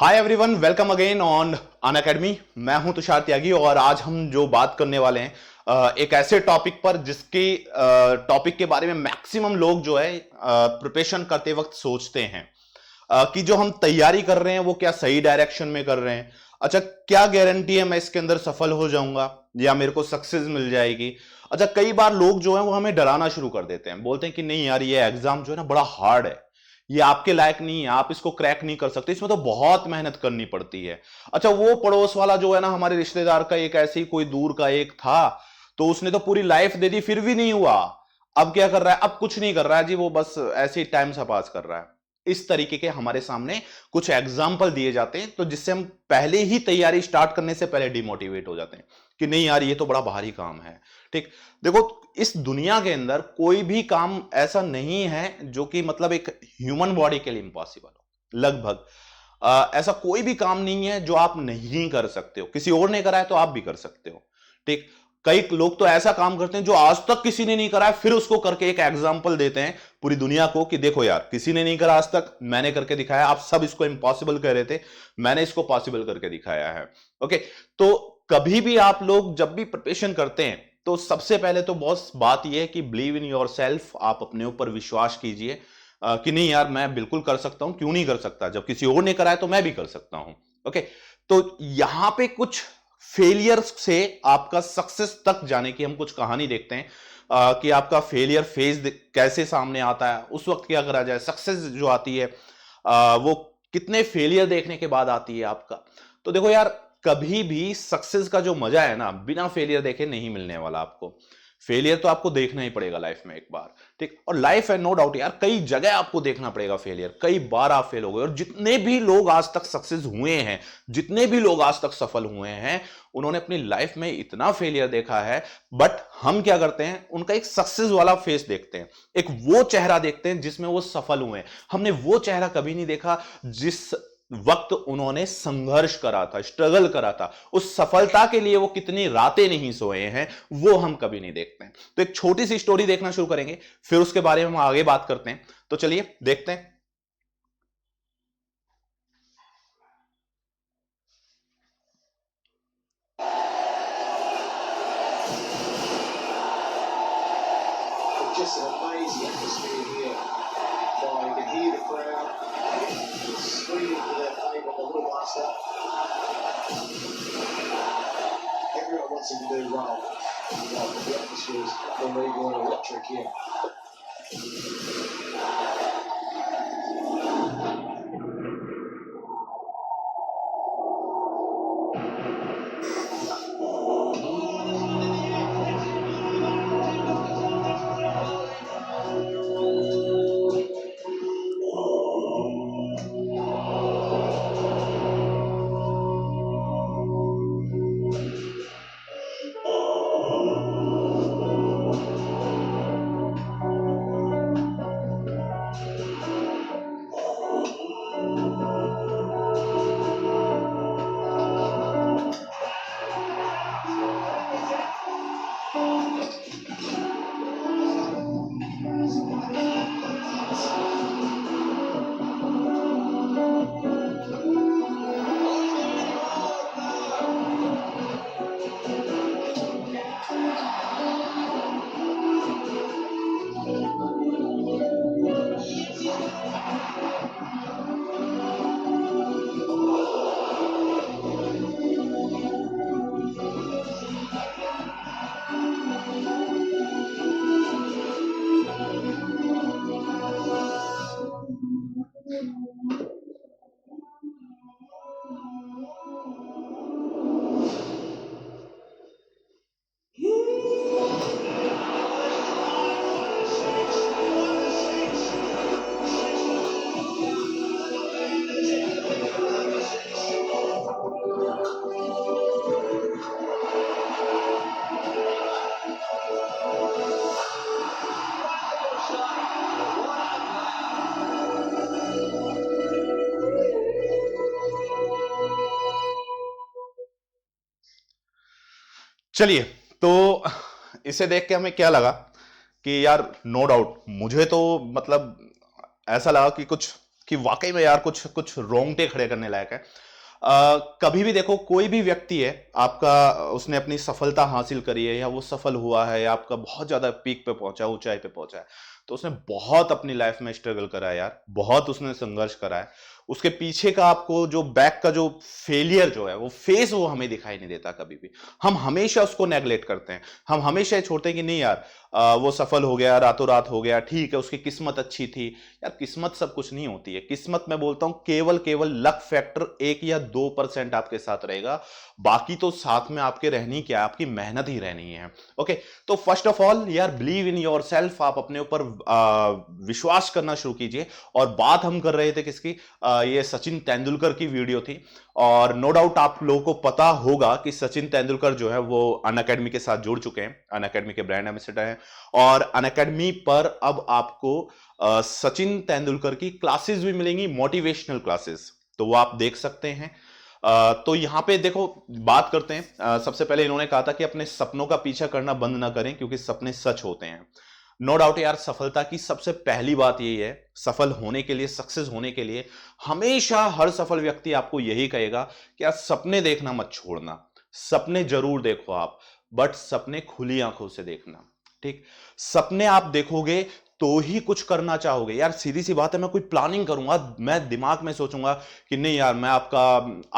Hi everyone, welcome again on Unacademy. मैं हूं तुषार त्यागी और आज हम जो बात करने वाले हैं एक ऐसे टॉपिक पर जिसके टॉपिक के बारे में मैक्सिमम लोग जो है प्रिपरेशन करते वक्त सोचते हैं कि जो हम तैयारी कर रहे हैं वो क्या सही डायरेक्शन में कर रहे हैं। अच्छा, क्या गारंटी है मैं इसके अंदर सफल हो जाऊंगा या मेरे को सक्सेस मिल जाएगी। अच्छा, कई बार लोग जो है वो हमें डराना शुरू कर देते हैं, बोलते हैं कि नहीं यार, ये एग्जाम जो है ना बड़ा हार्ड है, ये आपके लायक नहीं है, आप इसको क्रैक नहीं कर सकते, इसमें तो बहुत मेहनत करनी पड़ती है। अच्छा, वो पड़ोस वाला जो है ना, हमारे रिश्तेदार का एक ऐसे ही कोई दूर का एक था, तो उसने तो पूरी लाइफ दे दी फिर भी नहीं हुआ। अब क्या कर रहा है? अब कुछ नहीं कर रहा है जी, वो बस ऐसे ही टाइम सा पास कर रहा है। इस तरीके के हमारे सामने कुछ एग्जाम्पल दिए जाते हैं, तो जिससे हम पहले ही तैयारी स्टार्ट करने से पहले डिमोटिवेट हो जाते हैं कि नहीं यार, ये तो बड़ा भारी काम है। ठीक, देखो, इस दुनिया के अंदर कोई भी काम ऐसा नहीं है जो कि मतलब एक ह्यूमन बॉडी के लिए इंपॉसिबल हो। लगभग ऐसा कोई भी काम नहीं है जो आप नहीं कर सकते हो। किसी और ने करा है तो आप भी कर सकते हो। ठीक, कई लोग तो ऐसा काम करते हैं जो आज तक किसी ने नहीं करा है, फिर उसको करके एक एग्जाम्पल देते हैं पूरी दुनिया को कि देखो यार, किसी ने नहीं करा आज तक, मैंने करके दिखाया। आप सब इसको इम्पॉसिबल कह रहे थे, मैंने इसको पॉसिबल करके दिखाया है। ओके, तो कभी भी आप लोग जब भी प्रिपरेशन करते हैं तो सबसे पहले तो बहुत बात यह है कि बिलीव इन योर सेल्फ। आप अपने ऊपर विश्वास कीजिए कि नहीं यार, मैं बिल्कुल कर सकता हूं, क्यों नहीं कर सकता, जब किसी और ने करा है तो मैं भी कर सकता हूं। ओके, तो यहां पे कुछ फेलियर से आपका सक्सेस तक जाने की हम कुछ कहानी देखते हैं कि आपका फेलियर फेज कैसे सामने आता है, उस वक्त क्या करा जाए, सक्सेस जो आती है वो कितने फेलियर देखने के बाद आती है आपका। तो देखो यार, कभी भी सक्सेस का जो मजा है ना, बिना फेलियर देखे नहीं मिलने वाला आपको। फेलियर तो आपको देखना ही पड़ेगा लाइफ में एक बार। ठीक, और लाइफ है नो डाउट यार, कई जगह आपको देखना पड़ेगा फेलियर, कई बार आप फेल हो गए। और जितने भी लोग आज तक सक्सेस हुए हैं, जितने भी लोग आज तक सफल हुए हैं, उन्होंने अपनी लाइफ में इतना फेलियर देखा है। बट हम क्या करते हैं, उनका एक सक्सेस वाला फेस देखते हैं, एक वो चेहरा देखते हैं जिसमें वो सफल हुए हैं। हमने वो चेहरा कभी नहीं देखा जिस वक्त उन्होंने संघर्ष करा था, स्ट्रगल करा था, उस सफलता के लिए वो कितनी रातें नहीं सोए हैं, वो हम कभी नहीं देखते हैं। तो एक छोटी सी स्टोरी देखना शुरू करेंगे, फिर उसके बारे में हम आगे बात करते हैं। तो चलिए देखते हैं। Just an amazing atmosphere here. Well, you can hear the crowd screaming for their favourite, the little master. Everyone wants him to do well. Well, the atmosphere is unbelievable and electric here. चलिए, तो इसे देख के हमें क्या लगा कि यार नो डाउट मुझे तो मतलब ऐसा लगा कि कुछ कि वाकई में यार कुछ कुछ रोंगटे खड़े करने लायक है। कभी भी देखो, कोई भी व्यक्ति है आपका, उसने अपनी सफलता हासिल करी है या वो सफल हुआ है या आपका बहुत ज्यादा पीक पे पहुंचा है, ऊंचाई पे पहुंचा है, तो उसने बहुत अपनी लाइफ में स्ट्रगल करा है यार, बहुत उसने संघर्ष करा है। उसके पीछे का आपको जो बैक का जो फेलियर जो है, वो फेस वो हमें दिखाई नहीं देता कभी भी। हम हमेशा उसको नेगलेक्ट करते हैं, हम हमेशा ये छोड़ते हैं कि नहीं यार वो सफल हो गया, रातों रात हो गया, ठीक है उसकी किस्मत अच्छी थी। यार किस्मत सब कुछ नहीं होती है। किस्मत मैं बोलता हूं केवल केवल लक फैक्टर 1 या 2% आपके साथ रहेगा, बाकी तो साथ में आपके रहनी क्या है, आपकी मेहनत ही रहनी है। ओके, तो फर्स्ट ऑफ ऑल यार बिलीव इन योर सेल्फ, आप अपने ऊपर विश्वास करना शुरू कीजिए। और बात हम कर रहे थे किसकी, ये सचिन तेंदुलकर की वीडियो थी। और नो डाउट आप लोगों को पता होगा कि सचिन तेंदुलकर जो है वो अनअकैडमी के साथ जुड़ चुके हैं, अनअकैडमी के ब्रांड एम्बेसडर हैं। और अनअकैडमी पर अब आपको सचिन तेंदुलकर की क्लासेस भी मिलेंगी, मोटिवेशनल क्लासेस, तो वो आप देख सकते हैं। तो यहां पे देखो बात करते हैं। सबसे पहले इन्होंने कहा था कि अपने सपनों का पीछा करना बंद ना करें क्योंकि सपने सच होते हैं। नो डाउट यार, सफलता की सबसे पहली बात यही है, सफल होने के लिए, सक्सेस होने के लिए हमेशा हर सफल व्यक्ति आपको यही कहेगा कि यार सपने देखना मत छोड़ना। सपने जरूर देखो आप, बट सपने खुली आंखों से देखना। ठीक, सपने आप देखोगे तो ही कुछ करना चाहोगे। यार सीधी सी बात है, मैं कोई प्लानिंग करूंगा, मैं दिमाग में सोचूंगा कि नहीं यार मैं आपका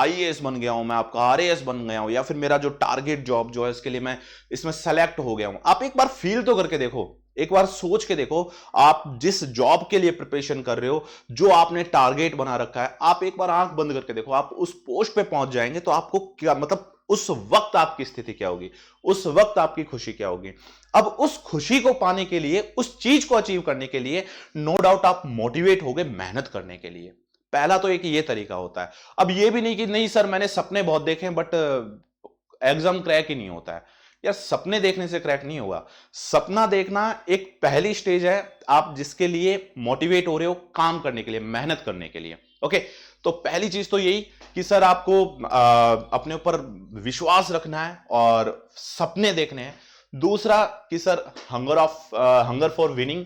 आईएएस बन गया हूं, मैं आपका आरएएस बन गया हूं, या फिर मेरा जो टारगेट जॉब जो है इसके लिए मैं इसमें सेलेक्ट हो गया हूं। आप एक बार फील तो करके देखो, एक बार सोच के देखो, आप जिस जॉब के लिए प्रिपरेशन कर रहे हो, जो आपने टारगेट बना रखा है, आप एक बार आंख बंद करके देखो, आप उस पोस्ट पे पहुंच जाएंगे तो आपको क्या मतलब, उस वक्त आपकी स्थिति क्या होगी, उस वक्त आपकी खुशी क्या होगी। अब उस खुशी को पाने के लिए, उस चीज को अचीव करने के लिए नो डाउट आप मोटिवेट होगे मेहनत करने के लिए। पहला तो एक ये तरीका होता है। अब ये भी नहीं कि नहीं सर मैंने सपने बहुत देखे हैं बट एग्जाम क्रैक ही नहीं होता है। यार सपने देखने से क्रैक नहीं होगा। सपना देखना एक पहली स्टेज है, आप जिसके लिए मोटिवेट हो रहे हो काम करने के लिए, मेहनत करने के लिए। ओके, तो पहली चीज तो यही कि सर आपको अपने ऊपर विश्वास रखना है और सपने देखने हैं। दूसरा कि सर हंगर फॉर विनिंग,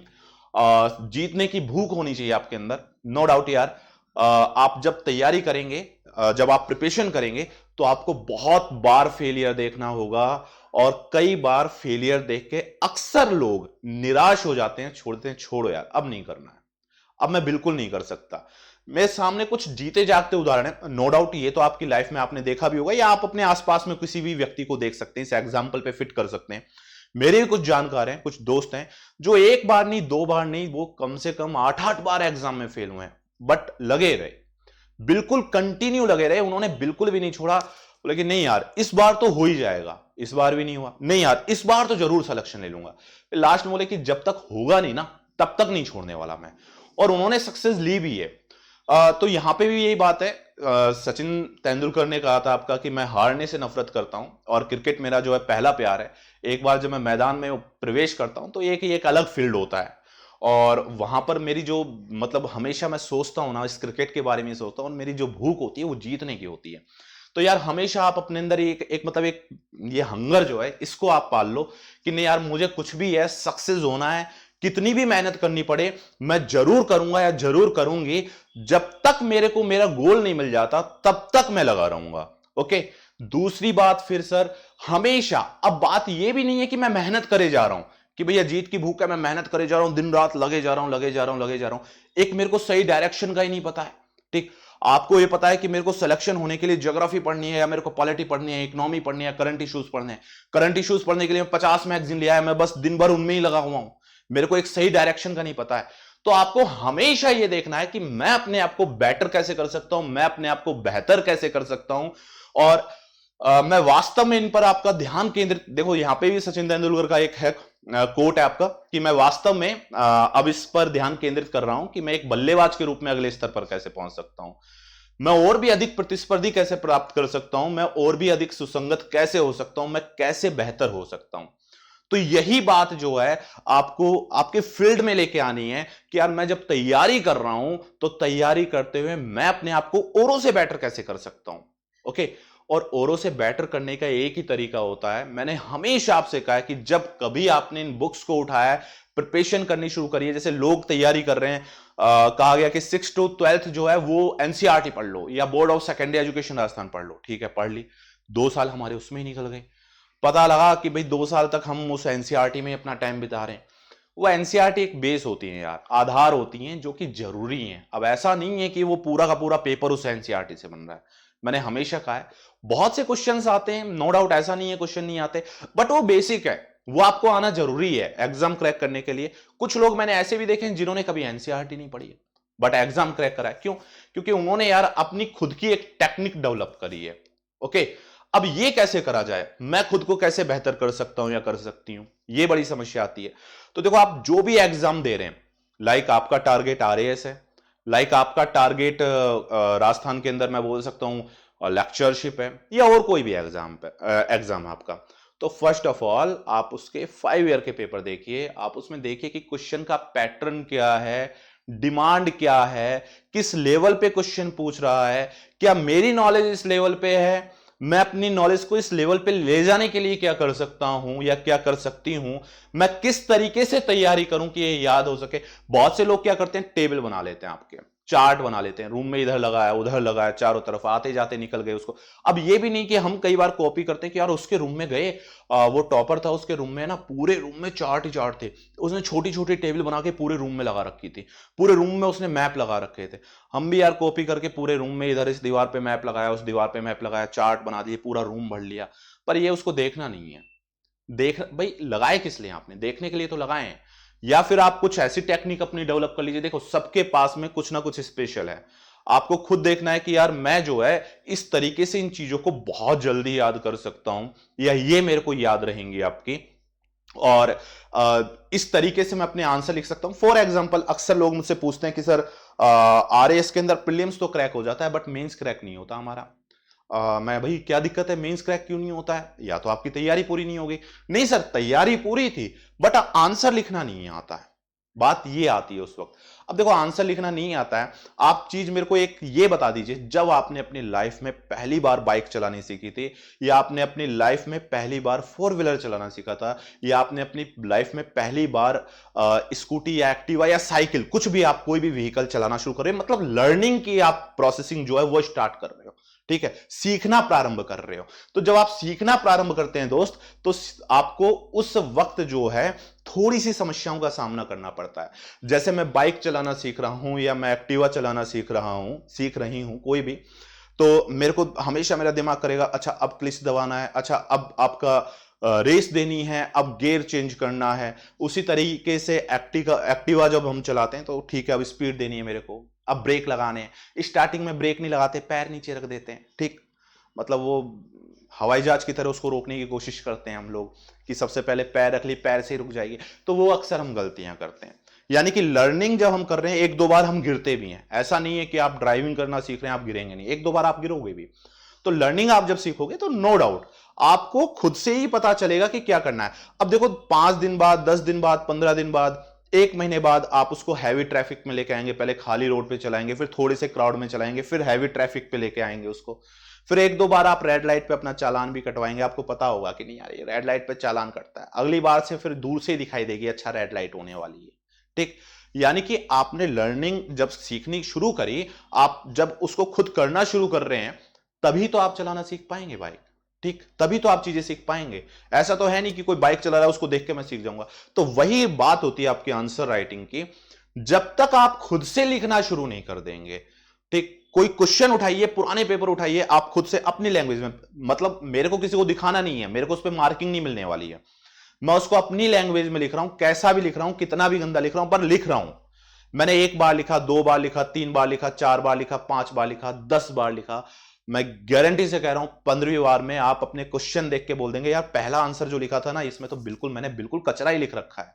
जीतने की भूख होनी चाहिए आपके अंदर। नो डाउट यार, आप जब तैयारी करेंगे, जब आप प्रिपरेशन करेंगे तो आपको बहुत बार फेलियर देखना होगा। और कई बार फेलियर देख के अक्सर लोग निराश हो जाते हैं, छोड़ते हैं, छोड़ो यार अब नहीं करना है, अब मैं बिल्कुल नहीं कर सकता। मेरे सामने कुछ जीते जागते उदाहरण है, नो डाउट ये तो आपकी लाइफ में आपने देखा भी होगा या आप अपने आसपास में किसी भी व्यक्ति को देख सकते हैं, इस एग्जाम्पल पे फिट कर सकते हैं। मेरे भी कुछ जानकार हैं, कुछ दोस्त हैं जो एक बार नहीं, दो बार नहीं, वो कम से कम 8-8 बार एग्जाम में फेल हुए हैं, बट लगे रहे, बिल्कुल कंटिन्यू लगे रहे, उन्होंने बिल्कुल भी नहीं छोड़ा। लेकिन नहीं यार इस बार तो हो ही जाएगा, इस बार भी नहीं हुआ, नहीं यार इस बार तो जरूर सिलेक्शन ले लूंगा। लास्ट में बोले कि जब तक होगा नहीं ना तब तक नहीं छोड़ने वाला मैं, और उन्होंने सक्सेस ली भी है। तो यहां पे भी यही बात है। सचिन तेंदुलकर ने कहा था आपका कि मैं हारने से नफरत करता हूं और क्रिकेट मेरा जो है पहला प्यार है। एक बार जब मैं मैदान में प्रवेश करता हूं तो एक अलग फील्ड होता है, और वहां पर मेरी जो मतलब हमेशा मैं सोचता हूं ना, इस क्रिकेट के बारे में सोचता हूं, और मेरी जो भूख होती है वो जीतने की होती है। तो यार हमेशा आप अपने अंदर एक मतलब एक ये हंगर जो है इसको आप पाल लो कि नहीं यार मुझे कुछ भी है सक्सेस होना है, कितनी भी मेहनत करनी पड़े मैं जरूर करूंगा या जरूर करूंगी। जब तक मेरे को मेरा गोल नहीं मिल जाता तब तक मैं लगा रहूंगा। ओके, दूसरी बात फिर सर, हमेशा अब बात यह भी नहीं है कि मैं मेहनत करे जा रहा हूं कि भैया जीत की भूख है, मैं मेहनत करे जा रहा हूं, दिन रात लगे जा रहा हूं, लगे जा रहा हूं, लगे जा रहा हूं। एक मेरे को सही डायरेक्शन का ही नहीं पता है। ठीक, आपको ये पता है कि मेरे को सिलेक्शन होने के लिए ज्योग्राफी पढ़नी है, या मेरे को पॉलिटी पढ़नी है, इकोनॉमी पढ़नी है, करंट इश्यूज पढ़ने हैं। करंट इश्यूज पढ़ने के लिए 50 मैगजीन लिया है, मैं बस दिन भर उनमें ही लगा हुआ हूं, मेरे को एक सही डायरेक्शन का नहीं पता है। तो आपको हमेशा यह देखना है कि मैं अपने आप को बेटर कैसे कर सकता हूं, मैं अपने आप को बेहतर कैसे कर सकता हूं, और मैं वास्तव में इन पर आपका ध्यान केंद्रित, देखो यहां पे भी सचिन तेंदुलकर का एक है कोट है आपका कि मैं वास्तव में अब इस पर ध्यान केंद्रित कर रहा हूं कि मैं एक बल्लेबाज के रूप में अगले स्तर पर कैसे पहुंच सकता हूं, मैं और भी अधिक प्रतिस्पर्धी कैसे प्राप्त कर सकता हूं, मैं और भी अधिक सुसंगत कैसे हो सकता हूं, मैं कैसे बेहतर हो सकता हूं। तो यही बात जो है आपको आपके फील्ड में लेके आनी है कि यार मैं जब तैयारी कर रहा हूं तो तैयारी करते हुए मैं अपने आप को औरों से बेटर कैसे कर सकता हूं। ओके, और औरों से बेटर करने का एक ही तरीका होता है, मैंने हमेशा आपसे कहा है कि जब कभी आपने इन बुक्स को उठाया है, प्रिपरेशन करनी शुरू करिए। जैसे लोग तैयारी कर रहे हैं, कहा गया कि 6 to 12th जो है वो एनसीईआरटी पढ़ लो या board of secondary education Rajasthan पढ़ लो। ठीक है, पढ़ ली, 2 साल हमारे उसमें ही निकल गए। पता लगा कि भाई 2 साल तक हम उस एनसीईआरटी में अपना टाइम बिता रहे हैं। वो एनसीईआरटी एक बेस होती है यार, आधार होती हैं जो कि जरूरी हैं। अब ऐसा नहीं है कि वो पूरा का पूरा पेपर उस एनसीईआरटी से बन रहा है। मैंने हमेशा कहा है बहुत से क्वेश्चंस आते हैं, नो डाउट, ऐसा नहीं है क्वेश्चन नहीं आते, बट वो बेसिक है, वो आपको आना जरूरी है एग्जाम क्रैक करने के लिए। कुछ लोग मैंने ऐसे भी देखे हैं जिन्होंने कभी एनसीईआरटी नहीं पढ़ी है बट एग्जाम क्रैक करा है। क्यों? क्योंकि उन्होंने यार अपनी खुद की एक टेक्निक डेवलप करी है। ओके, अब ये कैसे करा जाए, मैं खुद को कैसे बेहतर कर सकता हूं या कर सकती हूं, ये बड़ी समस्या आती है। तो देखो, आप जो भी एग्जाम दे रहे हैं, लाइक आपका टारगेट आरएएस है, लाइक आपका टारगेट राजस्थान के अंदर मैं बोल सकता हूं लेक्चरशिप है, या और कोई भी एग्जाम आपका, तो फर्स्ट ऑफ ऑल आप उसके 5 ईयर के पेपर देखिए। आप उसमें देखिए कि क्वेश्चन का पैटर्न क्या है, डिमांड क्या है, किस लेवल पे क्वेश्चन पूछ रहा है, क्या मेरी नॉलेज इस लेवल पे है, मैं अपनी नॉलेज को इस लेवल पे ले जाने के लिए क्या कर सकता हूं या क्या कर सकती हूं, मैं किस तरीके से तैयारी करूं कि ये याद हो सके। बहुत से लोग क्या करते हैं, टेबल बना लेते हैं, आपके चार्ट बना लेते हैं, रूम में इधर लगाया उधर लगाया, चारों तरफ आते जाते निकल गए उसको। अब ये भी नहीं कि हम कई बार कॉपी करते हैं कि यार उसके रूम में गए, वो टॉपर था, उसके रूम में ना पूरे रूम में चार्ट ही चार्ट थे, उसने छोटी छोटी टेबल बना के पूरे रूम में लगा रखी थी, पूरे रूम में उसने मैप लगा रखे थे। हम भी यार कॉपी करके पूरे रूम में इधर इस दीवार पे मैप लगाया, उस दीवार पे मैप लगाया, चार्ट बना दिए, पूरा रूम भर लिया, पर ये उसको देखना नहीं है। देख भाई, लगाए किस लिए आपने? देखने के लिए तो लगाए हैं। या फिर आप कुछ ऐसी टेक्निक अपनी डेवलप कर लीजिए। देखो, सबके पास में कुछ ना कुछ स्पेशल है, आपको खुद देखना है कि यार मैं जो है इस तरीके से इन चीजों को बहुत जल्दी याद कर सकता हूं, या ये मेरे को याद रहेंगी आपकी, और इस तरीके से मैं अपने आंसर लिख सकता हूं। फॉर एग्जाम्पल, अक्सर लोग मुझसे पूछते हैं कि सर आरएएस के अंदर प्रीलिम्स तो क्रैक हो जाता है बट मेंस क्रैक नहीं होता हमारा। मैं भाई क्या दिक्कत है, मेंस क्रैक क्यों नहीं होता है? या तो आपकी तैयारी पूरी नहीं होगी। नहीं सर, तैयारी पूरी थी बट आंसर लिखना नहीं आता है, बात ये आती है उस वक्त। अब देखो, आंसर लिखना नहीं आता है, आप चीज मेरे को एक ये बता दीजिए, जब आपने अपनी लाइफ में पहली बार बाइक चलानी सीखी थी, या आपने अपनी लाइफ में पहली बार 4 व्हीलर चलाना सीखा था, या आपने अपनी लाइफ में पहली बार स्कूटी या एक्टिवा या साइकिल, कुछ भी आप कोई भी व्हीकल चलाना शुरू कर रहे हो, मतलब लर्निंग की आप प्रोसेसिंग जो है वो स्टार्ट कर रहे हो, ठीक है, सीखना प्रारंभ कर रहे हो। तो जब आप सीखना प्रारंभ करते हैं दोस्त, तो आपको उस वक्त जो है थोड़ी सी समस्याओं का सामना करना पड़ता है। जैसे मैं बाइक चलाना सीख रहा हूं या मैं एक्टिवा चलाना सीख रही हूं कोई भी, तो मेरे को हमेशा मेरा दिमाग करेगा, अच्छा अब क्लिच दबाना है, अच्छा अब आपका रेस देनी है, अब गियर चेंज करना है। उसी तरीके से एक्टिवा जब हम चलाते हैं तो ठीक है, अब स्पीड देनी है मेरे को, अब ब्रेक लगाने हैं। स्टार्टिंग में ब्रेक नहीं लगाते, पैर नीचे रख देते हैं, ठीक, मतलब वो हवाई जहाज की तरह उसको रोकने की कोशिश करते हैं हम लोग कि सबसे पहले पैर रख ली, पैर से ही रुक जाएगी। तो वो अक्सर हम गलतियां करते हैं। यानी कि लर्निंग जब हम कर रहे हैं, 1-2 बार हम गिरते भी हैं। ऐसा नहीं है कि आप ड्राइविंग करना सीख रहे हैं आप गिरेंगे नहीं, 1-2 बार आप गिरोगे भी। तो लर्निंग आप जब सीखोगे तो नो डाउट आपको खुद से ही पता चलेगा कि क्या करना है। अब देखो, 5 दिन बाद, 10 दिन बाद, 15 दिन बाद, 1 महीने बाद आप उसको हैवी ट्रैफिक में लेके आएंगे। पहले खाली रोड पे चलाएंगे, फिर थोड़े से क्राउड में चलाएंगे, फिर हैवी ट्रैफिक पे लेके आएंगे उसको, फिर 1-2 बार आप रेड लाइट पे अपना चालान भी कटवाएंगे। आपको पता होगा कि नहीं यार ये रेड लाइट पे चालान कटता है, अगली बार से फिर दूर से ही दिखाई देगी, अच्छा रेड लाइट होने वाली है, ठीक। यानी कि आपने लर्निंग जब सीखनी शुरू करी, आप जब उसको खुद करना शुरू कर रहे हैं, तभी तो आप चलाना सीख पाएंगे बाइक, ठीक, तभी तो आप चीजें सीख पाएंगे। ऐसा तो है नहीं कि कोई बाइक चला रहा है उसको देख के मैं सीख जाऊंगा। तो वही बात होती है आपकी आंसर राइटिंग की, जब तक आप खुद से लिखना शुरू नहीं कर देंगे, ठीक, कोई क्वेश्चन उठाइए, पुराने पेपर उठाइए, आप खुद से अपनी लैंग्वेज में, मतलब मेरे को किसी को दिखाना नहीं है, मेरे को उस पर मार्किंग नहीं मिलने वाली है, मैं उसको अपनी लैंग्वेज में लिख रहा हूं, कैसा भी लिख रहा हूं, कितना भी गंदा लिख रहा हूं, पर लिख रहा हूं। मैंने 1 बार लिखा, 2 बार लिखा, 3 बार लिखा, 4 बार लिखा, 5 बार लिखा, 10 बार लिखा, मैं गारंटी से कह रहा हूं 15वीं बार में आप अपने क्वेश्चन देख के बोल देंगे यार पहला आंसर जो लिखा था ना, इसमें तो मैंने बिल्कुल कचरा ही लिख रखा है,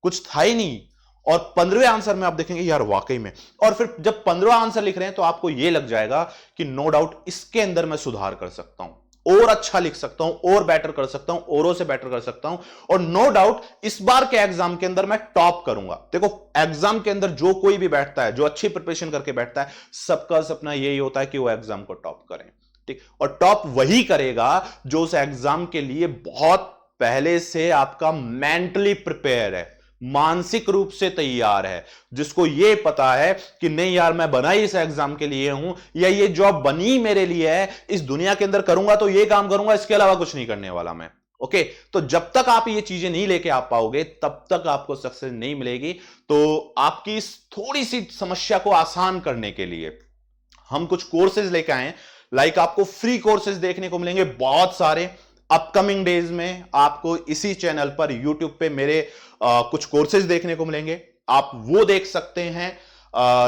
कुछ था ही नहीं। और 15वें आंसर में आप देखेंगे यार वाकई में। और फिर जब 15वां आंसर लिख रहे हैं तो आपको यह लग जाएगा कि नो डाउट इसके अंदर मैं सुधार कर सकता हूं, और अच्छा लिख सकता हूं, और बेटर कर सकता हूं, औरों से बेटर कर सकता हूं, और नो डाउट इस बार के एग्जाम के अंदर मैं टॉप करूंगा। देखो, एग्जाम के अंदर जो कोई भी बैठता है, जो अच्छी प्रिपरेशन करके बैठता है, सबका सपना यही होता है कि वो एग्जाम को टॉप करें, ठीक। और टॉप वही करेगा जो उस एग्जाम के लिए बहुत पहले से आपका मेंटली प्रिपेयर है, मानसिक रूप से तैयार है, जिसको ये पता है कि नहीं यार मैं बना ही इस एग्जाम के लिए हूं, या ये जॉब बनी मेरे लिए है, इस दुनिया के अंदर करूंगा तो ये काम करूंगा, इसके अलावा कुछ नहीं करने वाला मैं। ओके, तो जब तक आप ये चीजें नहीं लेके आ पाओगे तब तक आपको सक्सेस नहीं मिलेगी। तो आपकी इस थोड़ी सी समस्या को आसान करने के लिए हम कुछ कोर्सेज लेके आए हैं। लाइक आपको फ्री कोर्सेज देखने को मिलेंगे बहुत सारे अपकमिंग डेज में। आपको इसी चैनल पर यूट्यूब पे मेरे कुछ कोर्सेज देखने को मिलेंगे, आप वो देख सकते हैं।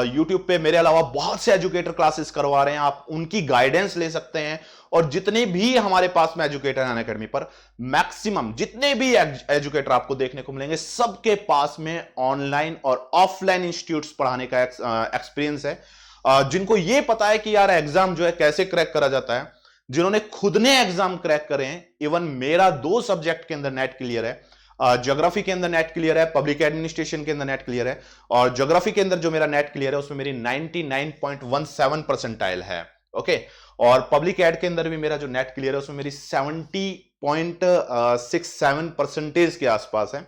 यूट्यूब पे मेरे अलावा बहुत से एजुकेटर क्लासेस करवा रहे हैं, आप उनकी गाइडेंस ले सकते हैं। और जितने भी हमारे पास में एजुकेटर हैं अनअकैडमी पर, मैक्सिमम जितने भी एजुकेटर आपको देखने को मिलेंगे, सबके पास में ऑनलाइन और ऑफलाइन इंस्टीट्यूट्स पढ़ाने का एक्सपीरियंस है। जिनको ये पता है कि यार एग्जाम जो है कैसे क्रैक करा जाता है, जिन्होंने खुद ने एग्जाम क्रैक करे हैं। इवन मेरा 2 सब्जेक्ट के अंदर नेट क्लियर है, ज्योग्राफी के अंदर नेट क्लियर है, पब्लिक एडमिनिस्ट्रेशन के अंदर नेट क्लियर है। और ज्योग्राफी के अंदर जो मेरा नेट क्लियर है उसमें मेरी 99.17 परसेंटाइल है। ओके, और पब्लिक एड के अंदर भी मेरा जो नेट क्लियर है उसमें मेरी 70.67 परसेंटेज के आसपास है।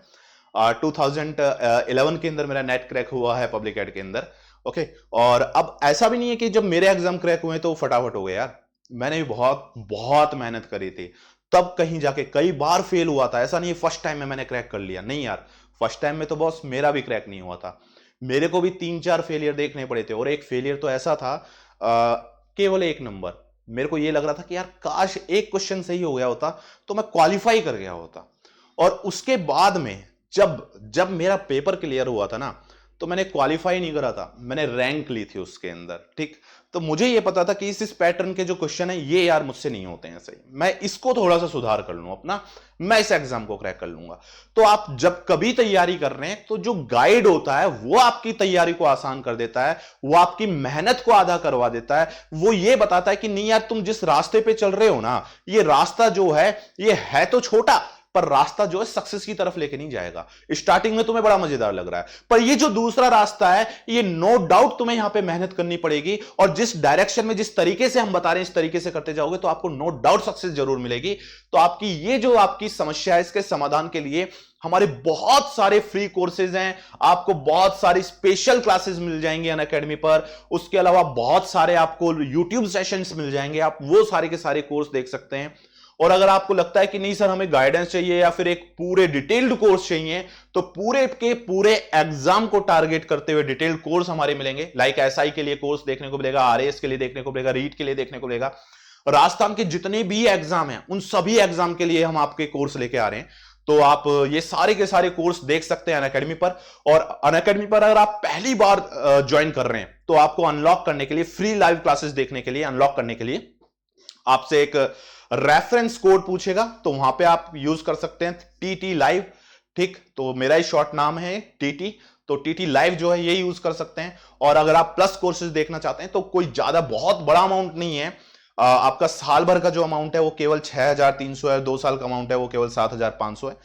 2011 के अंदर मेरा नेट क्रैक हुआ है पब्लिक एड के अंदर। ओके, और अब ऐसा भी नहीं है कि जब मेरे एग्जाम क्रैक हुए तो फटाफट हो गए यार, मैंने भी बहुत बहुत मेहनत करी थी, तब कहीं जाके कई बार फेल हुआ था। ऐसा नहीं फर्स्ट टाइम में मैंने क्रैक कर लिया, नहीं यार, फर्स्ट टाइम में तो बॉस मेरा भी क्रैक नहीं हुआ था, मेरे को भी 3-4 फेलियर देखने पड़े थे। और एक फेलियर तो ऐसा था केवल 1 नंबर। मेरे को ये लग रहा था कि यार काश एक क्वेश्चन सही हो गया होता तो मैं क्वालिफाई कर गया होता। और उसके बाद में जब मेरा पेपर क्लियर हुआ था ना, तो मैंने क्वालिफाई नहीं करा था, मैंने रैंक ली थी उसके अंदर। ठीक, तो मुझे ये पता था कि इस पैटर्न के जो क्वेश्चन है ये यार मुझसे नहीं होते हैं सही, मैं इसको थोड़ा सा सुधार कर लूं अपना, मैं इस एग्जाम को क्रैक कर लूंगा। तो आप जब कभी तैयारी कर रहे हैं तो जो गाइड होता है वो आपकी तैयारी को आसान कर देता है, वो आपकी मेहनत को आधा करवा देता है। वो ये बताता है कि नहीं यार तुम जिस रास्ते पे चल रहे हो ना, ये रास्ता जो है ये है तो छोटा, पर रास्ता जो है सक्सेस की तरफ लेके नहीं जाएगा। स्टार्टिंग में तुम्हें बड़ा मजेदार लग रहा है, पर ये जो दूसरा रास्ता है ये नो डाउट तुम्हें यहां पे मेहनत करनी पड़ेगी, और जिस डायरेक्शन में जिस तरीके से हम बता रहे हैं इस तरीके से करते जाओगे तो आपको नो डाउट सक्सेस जरूर मिलेगी। तो आपकी ये जो आपकी समस्या है इसके समाधान के लिए हमारे बहुत सारे फ्री कोर्सेज हैं, आपको बहुत सारी स्पेशल क्लासेस मिल जाएंगे अनअकैडमी पर। उसके अलावा बहुत सारे आपको यूट्यूब सेशंस मिल जाएंगे, आप वो सारे के सारे कोर्स देख सकते हैं। और अगर आपको लगता है कि नहीं सर हमें गाइडेंस चाहिए या फिर एक पूरे डिटेल्ड कोर्स चाहिए, तो पूरे के पूरे एग्जाम को टारगेट करते हुए डिटेल्ड कोर्स हमारे मिलेंगे। लाइक एसआई के लिए कोर्स देखने को मिलेगा, आरएएस के लिए देखने को मिलेगा, रीट के लिए देखने को मिलेगा। राजस्थान के जितने भी एग्जाम हैं उन सभी एग्जाम के लिए हम आपके कोर्स लेके आ रहे हैं। तो आप ये सारे के सारे कोर्स देख सकते हैं अनअकैडमी पर। और अनअकैडमी पर अगर आप पहली बार ज्वाइन कर रहे हैं तो आपको अनलॉक करने के लिए, फ्री लाइव क्लासेस देखने के लिए, अनलॉक करने के लिए आपसे एक रेफरेंस कोड पूछेगा, तो वहां पे आप यूज कर सकते हैं टीटी लाइव। ठीक, तो मेरा ही शॉर्ट नाम है टीटी, तो टीटी लाइव जो है ये यूज कर सकते हैं। और अगर आप प्लस कोर्सेज देखना चाहते हैं तो कोई ज्यादा बहुत बड़ा अमाउंट नहीं है, आपका साल भर का जो अमाउंट है वो केवल 6,300 है, 2 साल का अमाउंट है वो केवल 7,500 है।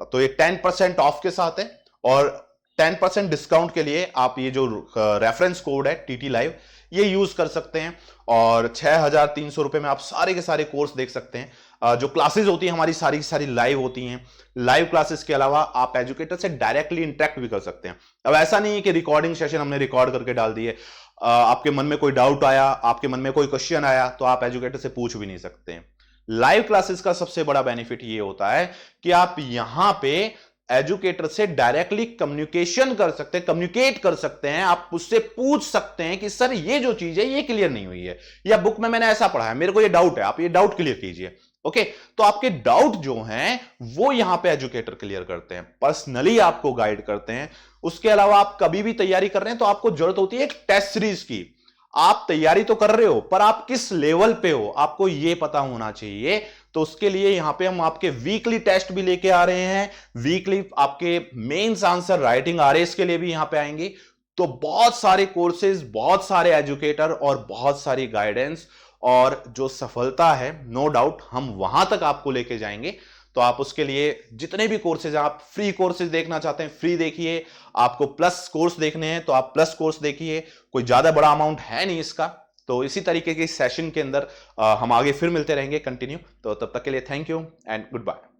तो ये 10% ऑफ के साथ है, और 10% डिस्काउंट के लिए आप ये जो रेफरेंस कोड है टीटी लाइव ये यूज कर सकते हैं। और 6,300 रुपए में आप सारे के सारे कोर्स देख सकते हैं। जो क्लासेस होती हैं हमारी सारी की सारी लाइव होती हैं। लाइव क्लासेस के अलावा आप एजुकेटर से डायरेक्टली इंटरेक्ट भी कर सकते हैं। अब ऐसा नहीं है कि रिकॉर्डिंग सेशन हमने रिकॉर्ड करके डाल दिए, आपके मन में कोई डाउट आया, आपके मन में कोई क्वेश्चन आया तो आप एजुकेटर से पूछ भी नहीं सकते हैं। लाइव क्लासेस का सबसे बड़ा बेनिफिट ये होता है कि आप यहां पे एजुकेटर से डायरेक्टली कम्युनिकेशन कर सकते हैं, कम्युनिकेट कर सकते हैं। आप उससे पूछ सकते हैं कि सर ये जो चीज है ये क्लियर नहीं हुई है, या बुक में मैंने ऐसा पढ़ा है, मेरे को ये डाउट है, आप ये डाउट क्लियर कीजिए। ओके, तो आपके डाउट जो हैं वो यहां पे एजुकेटर क्लियर करते हैं, पर्सनली आपको गाइड करते हैं। उसके अलावा आप कभी भी तैयारी कर रहे हैं तो आपको जरूरत होती है एक टेस्ट सीरीज की। आप तैयारी तो कर रहे हो पर आप किस लेवल पे हो आपको यह पता होना चाहिए। तो उसके लिए यहां पे हम आपके वीकली टेस्ट भी लेके आ रहे हैं, वीकली आपके मेंस आंसर राइटिंग आरएस के लिए भी यहां पे आएंगे। तो बहुत सारे कोर्सेज, बहुत सारे एजुकेटर और बहुत सारी गाइडेंस, और जो सफलता है नो डाउट हम वहां तक आपको लेके जाएंगे। तो आप उसके लिए जितने भी कोर्सेज, आप फ्री कोर्सेज देखना चाहते हैं फ्री देखिए, आपको प्लस कोर्स देखने हैं तो आप प्लस कोर्स देखिए, कोई ज्यादा बड़ा अमाउंट है नहीं इसका। तो इसी तरीके के सेशन के अंदर हम आगे फिर मिलते रहेंगे कंटिन्यू। तो तब तक के लिए thank you and good bye.